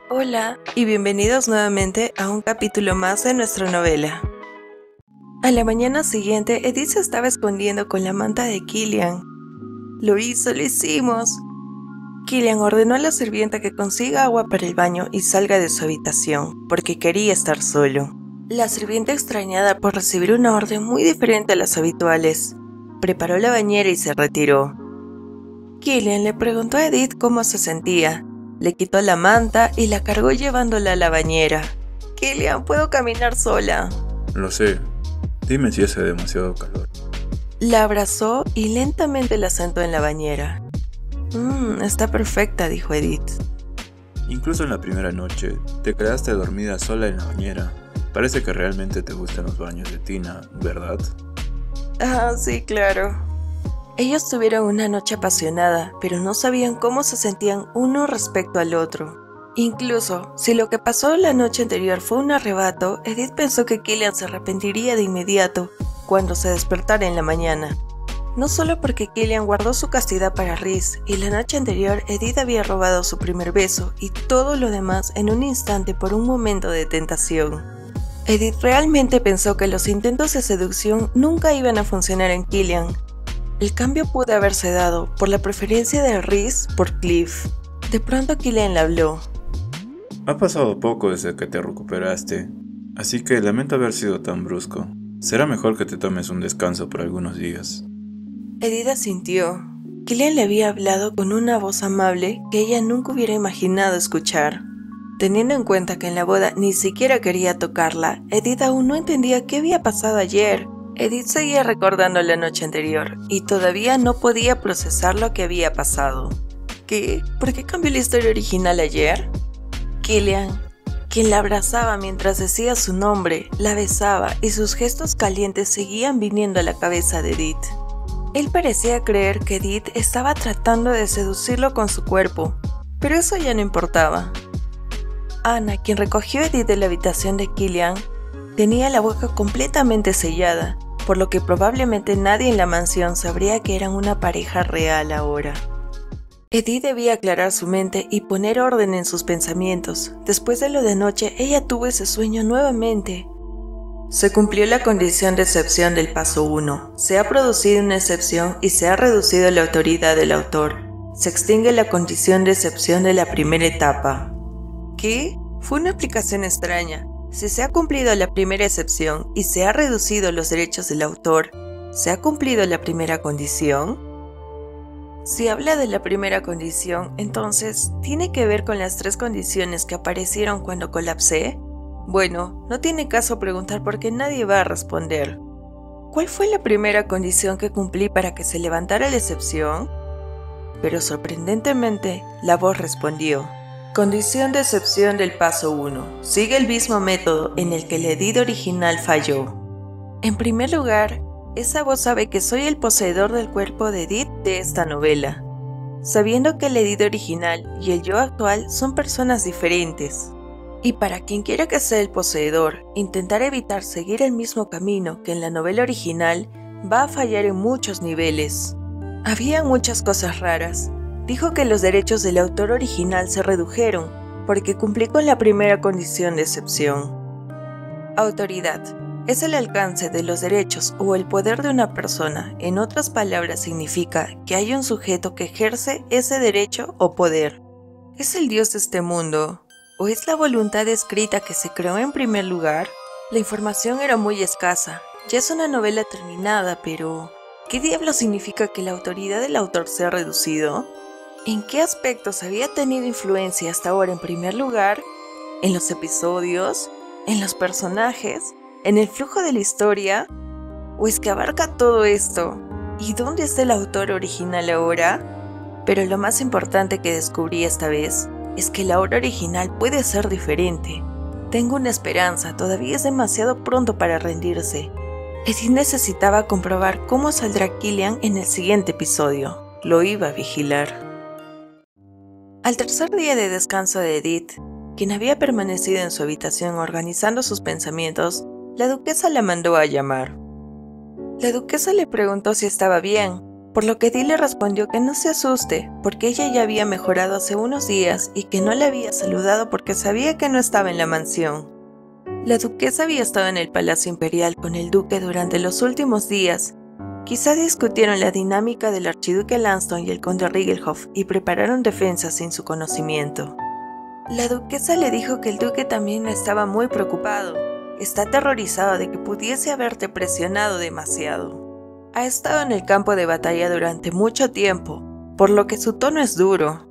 Hola y bienvenidos nuevamente a un capítulo más de nuestra novela. A la mañana siguiente, Edith se estaba escondiendo con la manta de Killian. Lo hicimos. Killian ordenó a la sirvienta que consiga agua para el baño y salga de su habitación, porque quería estar solo. La sirvienta, extrañada por recibir una orden muy diferente a las habituales, preparó la bañera y se retiró. Killian le preguntó a Edith cómo se sentía. Le quitó la manta y la cargó llevándola a la bañera. Killian, puedo caminar sola. Lo sé. Dime si hace demasiado calor. La abrazó y lentamente la sentó en la bañera. Está perfecta, dijo Edith. Incluso en la primera noche, te quedaste dormida sola en la bañera. Parece que realmente te gustan los baños de tina, ¿verdad? Sí, claro. Ellos tuvieron una noche apasionada, pero no sabían cómo se sentían uno respecto al otro. Incluso, si lo que pasó la noche anterior fue un arrebato, Edith pensó que Killian se arrepentiría de inmediato cuando se despertara en la mañana. No solo porque Killian guardó su castidad para Rhys, y la noche anterior Edith había robado su primer beso y todo lo demás en un instante por un momento de tentación. Edith realmente pensó que los intentos de seducción nunca iban a funcionar en Killian. El cambio pudo haberse dado por la preferencia de Rhys por Cliff. De pronto Killian le habló. Ha pasado poco desde que te recuperaste, así que lamento haber sido tan brusco. Será mejor que te tomes un descanso por algunos días. Edith asintió. Killian le había hablado con una voz amable que ella nunca hubiera imaginado escuchar. Teniendo en cuenta que en la boda ni siquiera quería tocarla, Edith aún no entendía qué había pasado ayer. Edith seguía recordando la noche anterior y todavía no podía procesar lo que había pasado. ¿Qué? ¿Por qué cambió la historia original ayer? Killian, quien la abrazaba mientras decía su nombre, la besaba y sus gestos calientes seguían viniendo a la cabeza de Edith. Él parecía creer que Edith estaba tratando de seducirlo con su cuerpo, pero eso ya no importaba. Anna, quien recogió a Edith de la habitación de Killian, tenía la boca completamente sellada, por lo que probablemente nadie en la mansión sabría que eran una pareja real ahora. Edith debía aclarar su mente y poner orden en sus pensamientos. Después de lo de anoche, ella tuvo ese sueño nuevamente. Se cumplió la condición de excepción del paso 1. Se ha producido una excepción y se ha reducido la autoridad del autor. Se extingue la condición de excepción de la primera etapa. ¿Qué? Fue una explicación extraña. Si se ha cumplido la primera excepción y se ha reducido los derechos del autor, ¿se ha cumplido la primera condición? Si habla de la primera condición, entonces, ¿tiene que ver con las 3 condiciones que aparecieron cuando colapsé? Bueno, no tiene caso preguntar porque nadie va a responder. ¿Cuál fue la primera condición que cumplí para que se levantara la excepción? Pero sorprendentemente, la voz respondió. Condición de excepción del paso 1. Sigue el mismo método en el que el Edith original falló. En primer lugar, esa voz sabe que soy el poseedor del cuerpo de Edith de esta novela, sabiendo que el Edith original y el yo actual son personas diferentes. Y para quien quiera que sea el poseedor, intentar evitar seguir el mismo camino que en la novela original va a fallar en muchos niveles. Había muchas cosas raras. Dijo que los derechos del autor original se redujeron porque cumplí con la primera condición de excepción. Autoridad. Es el alcance de los derechos o el poder de una persona. En otras palabras, significa que hay un sujeto que ejerce ese derecho o poder. ¿Es el Dios de este mundo? ¿O es la voluntad escrita que se creó en primer lugar? La información era muy escasa. Ya es una novela terminada, pero ¿qué diablo significa que la autoridad del autor se ha reducido? ¿En qué aspectos había tenido influencia hasta ahora en primer lugar? ¿En los episodios? ¿En los personajes? ¿En el flujo de la historia? ¿O es que abarca todo esto? ¿Y dónde está el autor original ahora? Pero lo más importante que descubrí esta vez es que la obra original puede ser diferente. Tengo una esperanza, todavía es demasiado pronto para rendirse. Edith necesitaba comprobar cómo saldrá Killian en el siguiente episodio. Lo iba a vigilar. Al tercer día de descanso de Edith, quien había permanecido en su habitación organizando sus pensamientos, la duquesa la mandó a llamar. La duquesa le preguntó si estaba bien, por lo que Edith le respondió que no se asuste, porque ella ya había mejorado hace unos días y que no le había saludado porque sabía que no estaba en la mansión. La duquesa había estado en el Palacio Imperial con el duque durante los últimos días. Quizá discutieron la dinámica del archiduque Lanston y el conde Rigelhoff y prepararon defensas sin su conocimiento. La duquesa le dijo que el duque también estaba muy preocupado. Está aterrorizado de que pudiese haberte presionado demasiado. Ha estado en el campo de batalla durante mucho tiempo, por lo que su tono es duro.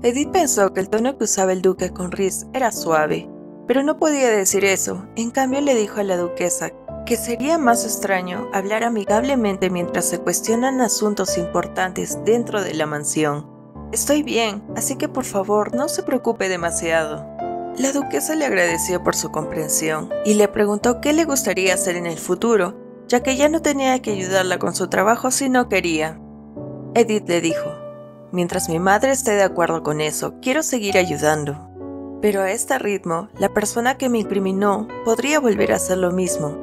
Edith pensó que el tono que usaba el duque con Rhys era suave, pero no podía decir eso. En cambio le dijo a la duquesa que sería más extraño hablar amigablemente mientras se cuestionan asuntos importantes dentro de la mansión. Estoy bien, así que por favor no se preocupe demasiado. La duquesa le agradeció por su comprensión y le preguntó qué le gustaría hacer en el futuro, ya que ya no tenía que ayudarla con su trabajo si no quería. Edith le dijo: mientras mi madre esté de acuerdo con eso, quiero seguir ayudando. Pero a este ritmo, la persona que me incriminó podría volver a hacer lo mismo.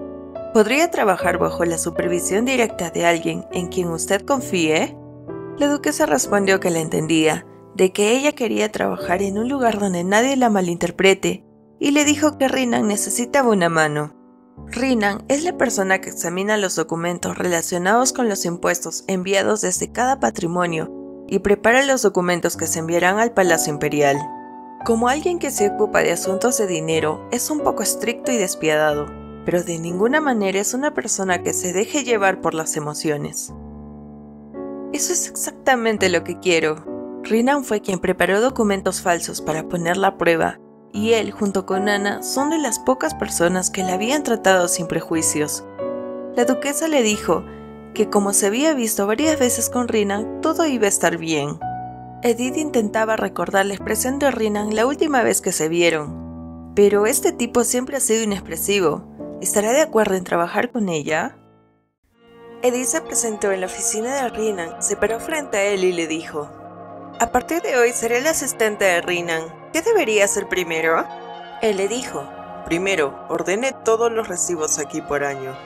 ¿Podría trabajar bajo la supervisión directa de alguien en quien usted confíe? La duquesa respondió que la entendía, de que ella quería trabajar en un lugar donde nadie la malinterprete, y le dijo que Rinan necesitaba una mano. Rinan es la persona que examina los documentos relacionados con los impuestos enviados desde cada patrimonio y prepara los documentos que se enviarán al Palacio Imperial. Como alguien que se ocupa de asuntos de dinero, es un poco estricto y despiadado, pero de ninguna manera es una persona que se deje llevar por las emociones. Eso es exactamente lo que quiero. Rinan fue quien preparó documentos falsos para ponerla a prueba, y él, junto con Anna, son de las pocas personas que la habían tratado sin prejuicios. La duquesa le dijo que como se había visto varias veces con Rinan, todo iba a estar bien. Edith intentaba recordar la expresión de Rinan la última vez que se vieron, pero este tipo siempre ha sido inexpresivo. ¿Estará de acuerdo en trabajar con ella? Edith se presentó en la oficina de Rinan, se paró frente a él y le dijo: a partir de hoy seré el asistente de Rinan. ¿Qué debería hacer primero? Él le dijo: primero, ordene todos los recibos aquí por año.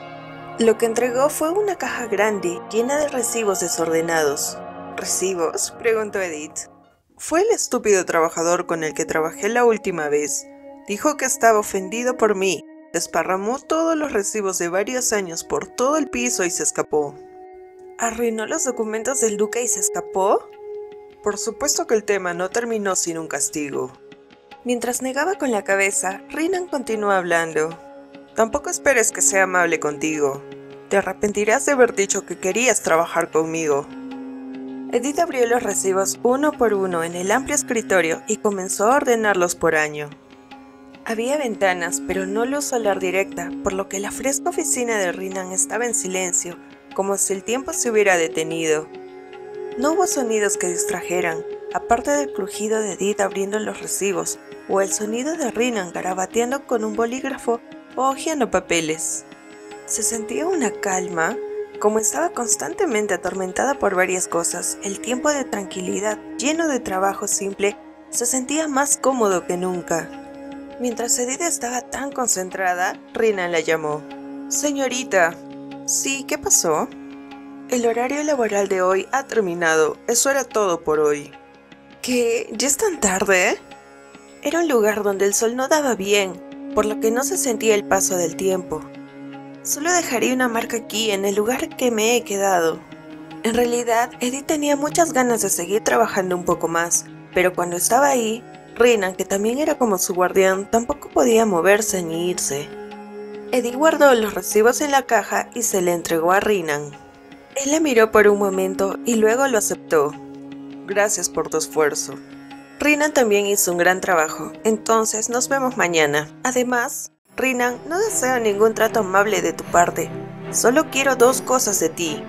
Lo que entregó fue una caja grande, llena de recibos desordenados. ¿Recibos?, preguntó Edith. Fue el estúpido trabajador con el que trabajé la última vez. Dijo que estaba ofendido por mí. Desparramó todos los recibos de varios años por todo el piso y se escapó. ¿Arruinó los documentos del duque y se escapó? Por supuesto que el tema no terminó sin un castigo. Mientras negaba con la cabeza, Rinan continuó hablando. Tampoco esperes que sea amable contigo. Te arrepentirás de haber dicho que querías trabajar conmigo. Edith abrió los recibos uno por uno en el amplio escritorio y comenzó a ordenarlos por año. Había ventanas, pero no luz solar directa, por lo que la fresca oficina de Rinan estaba en silencio, como si el tiempo se hubiera detenido. No hubo sonidos que distrajeran, aparte del crujido de Edith abriendo los recibos, o el sonido de Rinan garabateando con un bolígrafo o hojeando papeles. Se sentía una calma. Como estaba constantemente atormentada por varias cosas, el tiempo de tranquilidad, lleno de trabajo simple, se sentía más cómodo que nunca. Mientras Edith estaba tan concentrada, Rinan la llamó. «Señorita». «Sí, ¿qué pasó?» «El horario laboral de hoy ha terminado. Eso era todo por hoy». «¿Qué? ¿Ya es tan tarde?» Era un lugar donde el sol no daba bien, por lo que no se sentía el paso del tiempo. «Solo dejaré una marca aquí, en el lugar que me he quedado». En realidad, Edith tenía muchas ganas de seguir trabajando un poco más, pero cuando estaba ahí, Rinan, que también era como su guardián, tampoco podía moverse ni irse. Edith guardó los recibos en la caja y se le entregó a Rinan. Él la miró por un momento y luego lo aceptó. «Gracias por tu esfuerzo». Rinan también hizo un gran trabajo, entonces nos vemos mañana. Además, Rinan, no deseo ningún trato amable de tu parte. Solo quiero dos cosas de ti: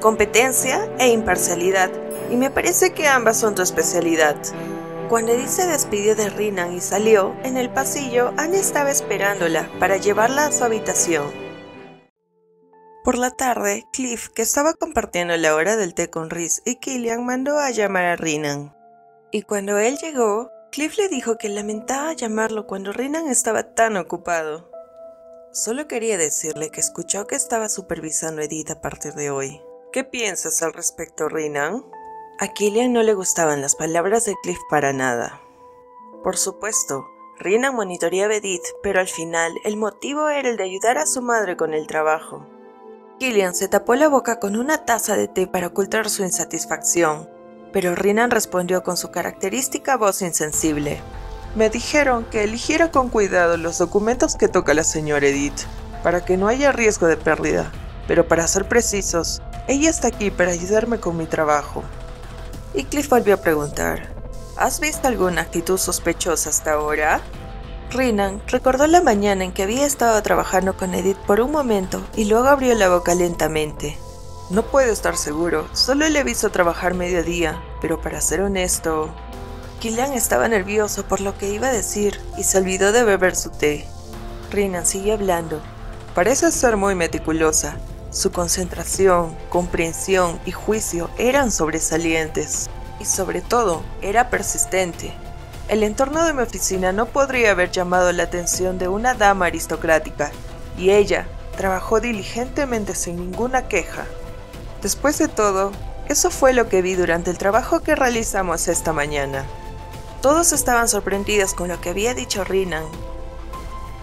competencia e imparcialidad, y me parece que ambas son tu especialidad. Cuando Edith se despidió de Rinan y salió, en el pasillo, Anne estaba esperándola para llevarla a su habitación. Por la tarde, Cliff, que estaba compartiendo la hora del té con Rhys y Killian, mandó a llamar a Rinan. Y cuando él llegó, Cliff le dijo que lamentaba llamarlo cuando Rinan estaba tan ocupado. Solo quería decirle que escuchó que estaba supervisando a Edith a partir de hoy. ¿Qué piensas al respecto, Rinan? A Killian no le gustaban las palabras de Cliff para nada. Por supuesto, Rinan monitoreaba a Edith, pero al final el motivo era el de ayudar a su madre con el trabajo. Killian se tapó la boca con una taza de té para ocultar su insatisfacción, pero Rinan respondió con su característica voz insensible. Me dijeron que eligiera con cuidado los documentos que toca la señora Edith, para que no haya riesgo de pérdida, pero para ser precisos, ella está aquí para ayudarme con mi trabajo. Y Cliff volvió a preguntar, ¿has visto alguna actitud sospechosa hasta ahora? Rinan recordó la mañana en que había estado trabajando con Edith por un momento y luego abrió la boca lentamente. No puedo estar seguro, solo le he visto trabajar mediodía, pero para ser honesto... Killian estaba nervioso por lo que iba a decir y se olvidó de beber su té. Rinan siguió hablando. Parece ser muy meticulosa. Su concentración, comprensión y juicio eran sobresalientes. Y sobre todo, era persistente. El entorno de mi oficina no podría haber llamado la atención de una dama aristocrática, y ella trabajó diligentemente sin ninguna queja. Después de todo, eso fue lo que vi durante el trabajo que realizamos esta mañana. Todos estaban sorprendidos con lo que había dicho Rinan,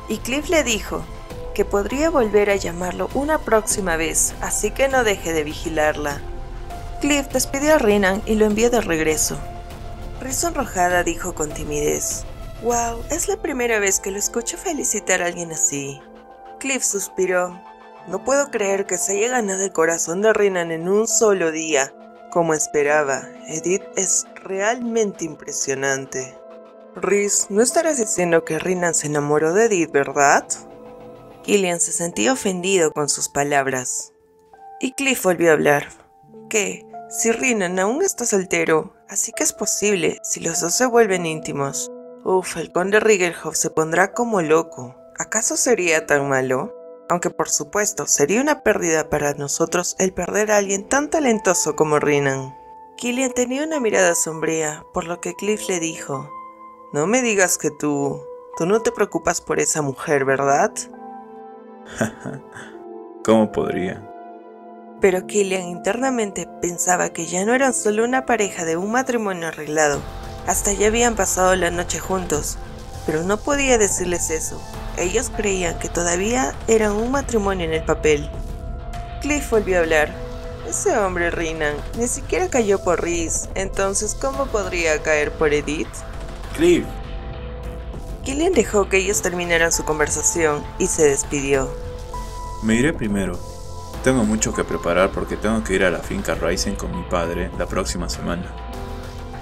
y Cliff le dijo que podría volver a llamarlo una próxima vez, así que no deje de vigilarla. Cliff despidió a Rinan y lo envió de regreso. Riz sonrojada dijo con timidez, «Wow, es la primera vez que lo escucho felicitar a alguien así». Cliff suspiró. «No puedo creer que se haya ganado el corazón de Rinan en un solo día. Como esperaba, Edith es realmente impresionante». «Riz, ¿no estarás diciendo que Rinan se enamoró de Edith, verdad?» Killian se sentía ofendido con sus palabras. Y Cliff volvió a hablar. «¿Qué? Si Rinan aún está soltero, así que es posible si los dos se vuelven íntimos. Uf, el conde Rigelhoff se pondrá como loco. ¿Acaso sería tan malo? Aunque por supuesto sería una pérdida para nosotros el perder a alguien tan talentoso como Rinan». Killian tenía una mirada sombría, por lo que Cliff le dijo, «No me digas que tú no te preocupas por esa mujer, ¿verdad?» ¿Cómo podría? Pero Killian internamente pensaba que ya no eran solo una pareja de un matrimonio arreglado, hasta ya habían pasado la noche juntos, pero no podía decirles eso. Ellos creían que todavía eran un matrimonio en el papel. Cliff volvió a hablar. «Ese hombre Rinan ni siquiera cayó por Riz, entonces ¿cómo podría caer por Edith?» Cliff. Killian dejó que ellos terminaran su conversación y se despidió. Me iré primero. Tengo mucho que preparar porque tengo que ir a la finca Rising con mi padre la próxima semana.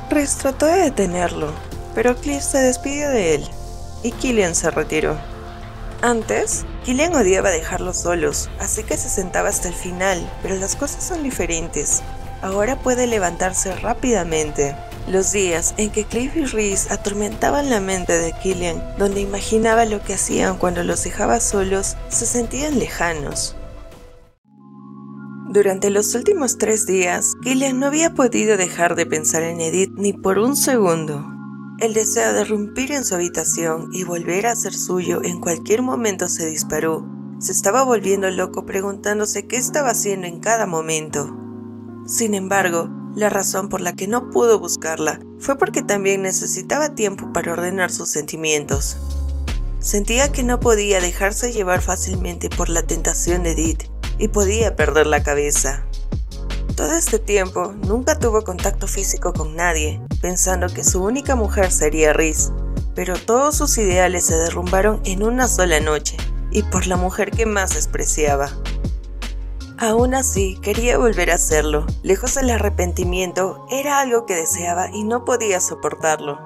Riz trató de detenerlo, pero Cliff se despidió de él y Killian se retiró. Antes, Killian odiaba dejarlos solos, así que se sentaba hasta el final, pero las cosas son diferentes. Ahora puede levantarse rápidamente. Los días en que Cliff y Riz atormentaban la mente de Killian, donde imaginaba lo que hacían cuando los dejaba solos, se sentían lejanos. Durante los últimos 3 días, Killian no había podido dejar de pensar en Edith ni por un segundo. El deseo de irrumpir en su habitación y volver a ser suyo en cualquier momento se disparó. Se estaba volviendo loco preguntándose qué estaba haciendo en cada momento. Sin embargo, la razón por la que no pudo buscarla fue porque también necesitaba tiempo para ordenar sus sentimientos. Sentía que no podía dejarse llevar fácilmente por la tentación de Edith y podía perder la cabeza. Todo este tiempo nunca tuvo contacto físico con nadie, pensando que su única mujer sería Riz, pero todos sus ideales se derrumbaron en una sola noche, y por la mujer que más despreciaba. Aún así, quería volver a hacerlo. Lejos del arrepentimiento, era algo que deseaba y no podía soportarlo.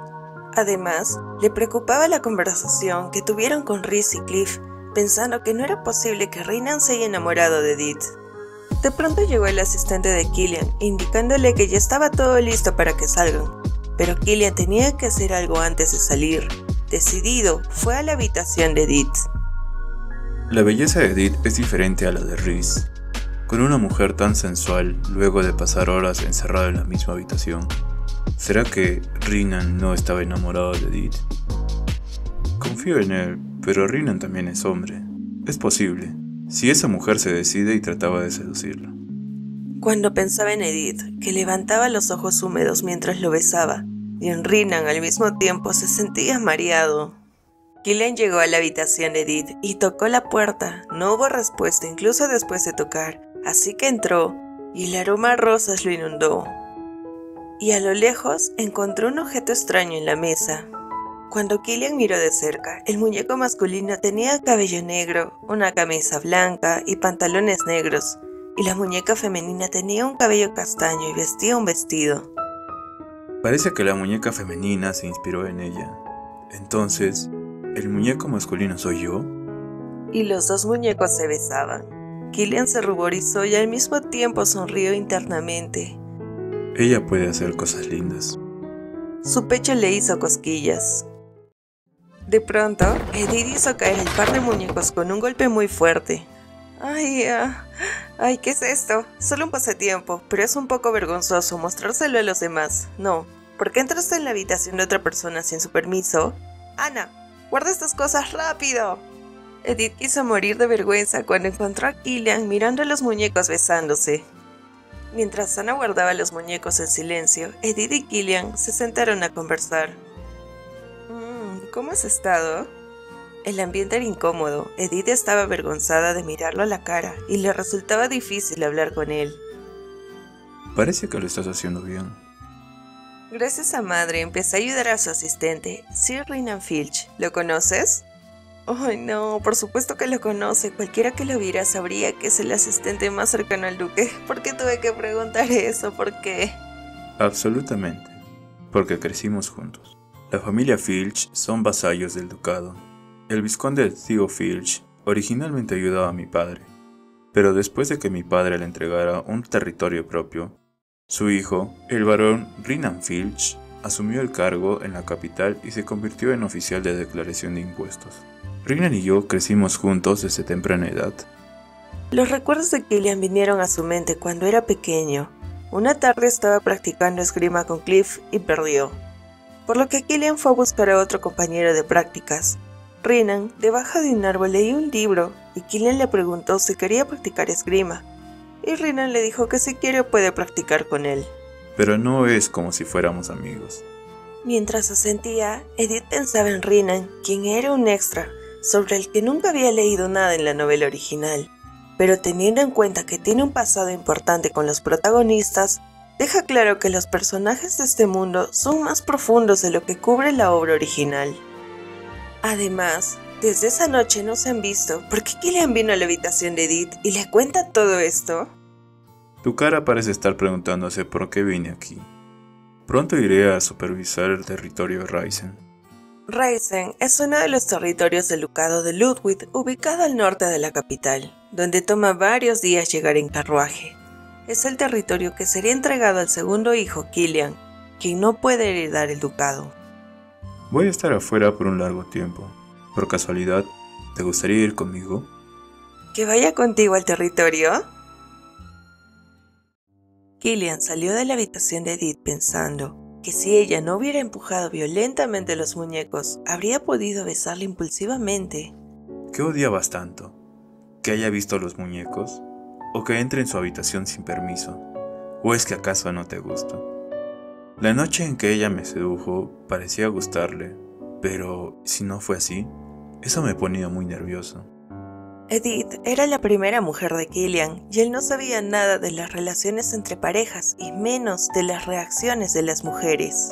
Además, le preocupaba la conversación que tuvieron con Riz y Cliff, pensando que no era posible que Rinan se haya enamorado de Edith. De pronto llegó el asistente de Killian, indicándole que ya estaba todo listo para que salgan. Pero Killian tenía que hacer algo antes de salir. Decidido, fue a la habitación de Edith. La belleza de Edith es diferente a la de Riz. Con una mujer tan sensual, luego de pasar horas encerrado en la misma habitación, ¿será que Rinan no estaba enamorado de Edith? Confío en él, pero Rinan también es hombre. Es posible, si esa mujer se decide y trataba de seducirlo. Cuando pensaba en Edith, que levantaba los ojos húmedos mientras lo besaba, y en Rhiannon al mismo tiempo se sentía mareado. Killian llegó a la habitación de Edith y tocó la puerta. No hubo respuesta incluso después de tocar, así que entró, y el aroma a rosas lo inundó. Y a lo lejos encontró un objeto extraño en la mesa. Cuando Killian miró de cerca, el muñeco masculino tenía cabello negro, una camisa blanca y pantalones negros, y la muñeca femenina tenía un cabello castaño y vestía un vestido. Parece que la muñeca femenina se inspiró en ella. Entonces, ¿el muñeco masculino soy yo? Y los dos muñecos se besaban. Killian se ruborizó y al mismo tiempo sonrió internamente. Ella puede hacer cosas lindas. Su pecho le hizo cosquillas. De pronto, Edith hizo caer el par de muñecos con un golpe muy fuerte. Ay, ¿qué es esto? Solo un pasatiempo, pero es un poco vergonzoso mostrárselo a los demás. No, ¿por qué entraste en la habitación de otra persona sin su permiso? ¡Ana, guarda estas cosas rápido! Edith quiso morir de vergüenza cuando encontró a Killian mirando a los muñecos besándose. Mientras Ana guardaba los muñecos en silencio, Edith y Killian se sentaron a conversar. ¿Cómo has estado? El ambiente era incómodo. Edith estaba avergonzada de mirarlo a la cara y le resultaba difícil hablar con él. Parece que lo estás haciendo bien. Gracias a madre, empecé a ayudar a su asistente, Sir Rhiannon Filch. ¿Lo conoces? Ay, no, por supuesto que lo conoce. Cualquiera que lo viera sabría que es el asistente más cercano al duque. ¿Por qué tuve que preguntar eso? ¿Por qué? Absolutamente, porque crecimos juntos. La familia Filch son vasallos del ducado. El vizconde Theo Filch originalmente ayudaba a mi padre, pero después de que mi padre le entregara un territorio propio, su hijo, el barón Rhiannon Filch, asumió el cargo en la capital y se convirtió en oficial de declaración de impuestos. Rhiannon y yo crecimos juntos desde temprana edad. Los recuerdos de Killian vinieron a su mente cuando era pequeño. Una tarde estaba practicando esgrima con Cliff y perdió, por lo que Killian fue a buscar a otro compañero de prácticas. Rhiannon, debajo de un árbol, leía un libro y Killian le preguntó si quería practicar esgrima, y Rhiannon le dijo que si quiere puede practicar con él. Pero no es como si fuéramos amigos. Mientras asentía, Edith pensaba en Rhiannon, quien era un extra, sobre el que nunca había leído nada en la novela original, pero teniendo en cuenta que tiene un pasado importante con los protagonistas, deja claro que los personajes de este mundo son más profundos de lo que cubre la obra original. Además, desde esa noche no se han visto. ¿Por qué Killian vino a la habitación de Edith y le cuenta todo esto? Tu cara parece estar preguntándose por qué vine aquí. Pronto iré a supervisar el territorio de Rysén. Rysén es uno de los territorios del ducado de Ludwig, ubicado al norte de la capital, donde toma varios días llegar en carruaje. Es el territorio que sería entregado al segundo hijo, Killian, quien no puede heredar el ducado. Voy a estar afuera por un largo tiempo. Por casualidad, ¿te gustaría ir conmigo? ¿Que vaya contigo al territorio? Killian salió de la habitación de Edith pensando que si ella no hubiera empujado violentamente los muñecos, habría podido besarla impulsivamente. ¿Qué odiabas tanto? ¿Que haya visto los muñecos? ¿O que entre en su habitación sin permiso? ¿O es que acaso no te gusta? La noche en que ella me sedujo parecía gustarle, pero si no fue así, eso me ponía muy nervioso. Edith era la primera mujer de Killian y él no sabía nada de las relaciones entre parejas y menos de las reacciones de las mujeres.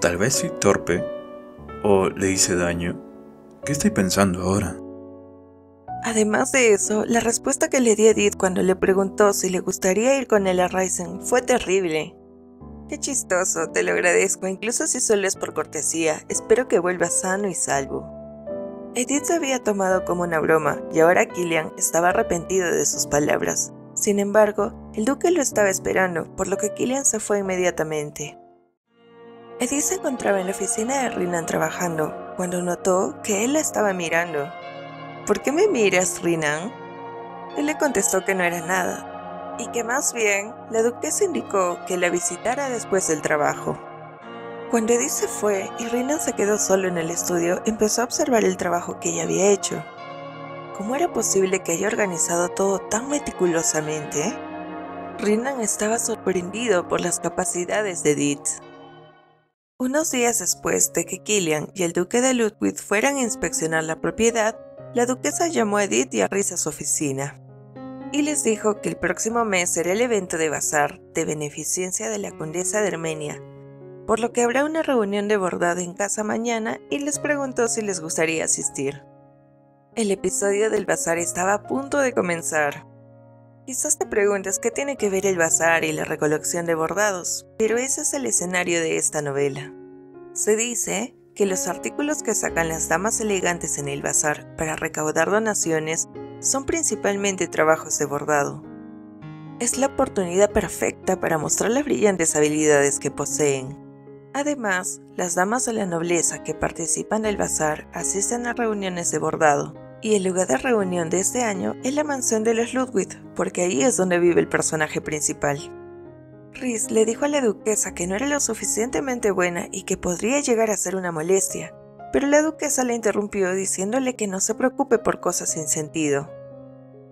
Tal vez soy torpe o le hice daño. ¿Qué estoy pensando ahora? Además de eso, la respuesta que le di a Edith cuando le preguntó si le gustaría ir con él a Rysén fue terrible. Qué chistoso, te lo agradezco, incluso si solo es por cortesía. Espero que vuelvas sano y salvo. Edith se había tomado como una broma, y ahora Killian estaba arrepentido de sus palabras. Sin embargo, el duque lo estaba esperando, por lo que Killian se fue inmediatamente. Edith se encontraba en la oficina de Rhiannon trabajando, cuando notó que él la estaba mirando. ¿Por qué me miras, Rhiannon? Él le contestó que no era nada, y que más bien la duquesa indicó que la visitara después del trabajo. Cuando Edith se fue y Rhiannon se quedó solo en el estudio, empezó a observar el trabajo que ella había hecho. ¿Cómo era posible que haya organizado todo tan meticulosamente? Rhiannon estaba sorprendido por las capacidades de Edith. Unos días después de que Killian y el duque de Ludwig fueran a inspeccionar la propiedad, la duquesa llamó a Edith y a Rhys a su oficina y les dijo que el próximo mes será el evento de bazar de beneficencia de la condesa de Armenia, por lo que habrá una reunión de bordado en casa mañana y les preguntó si les gustaría asistir. El episodio del bazar estaba a punto de comenzar. Quizás te preguntes qué tiene que ver el bazar y la recolección de bordados, pero ese es el escenario de esta novela. Se dice que los artículos que sacan las damas elegantes en el bazar para recaudar donaciones son principalmente trabajos de bordado. Es la oportunidad perfecta para mostrar las brillantes habilidades que poseen. Además, las damas de la nobleza que participan del bazar asisten a reuniones de bordado, y el lugar de reunión de este año es la mansión de los Ludwig, porque ahí es donde vive el personaje principal. Rhys le dijo a la duquesa que no era lo suficientemente buena y que podría llegar a ser una molestia, pero la duquesa le interrumpió diciéndole que no se preocupe por cosas sin sentido.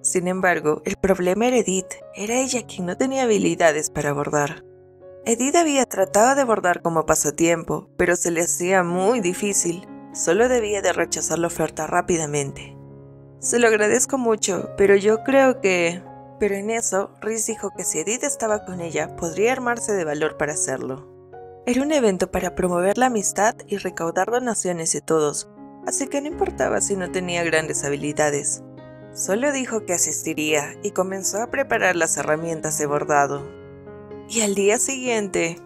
Sin embargo, el problema era Edith, era ella quien no tenía habilidades para bordar. Edith había tratado de bordar como pasatiempo, pero se le hacía muy difícil, solo debía de rechazar la oferta rápidamente. Se lo agradezco mucho, pero yo creo que... Pero en eso, Rhys dijo que si Edith estaba con ella, podría armarse de valor para hacerlo. Era un evento para promover la amistad y recaudar donaciones de todos, así que no importaba si no tenía grandes habilidades. Solo dijo que asistiría y comenzó a preparar las herramientas de bordado. Y al día siguiente,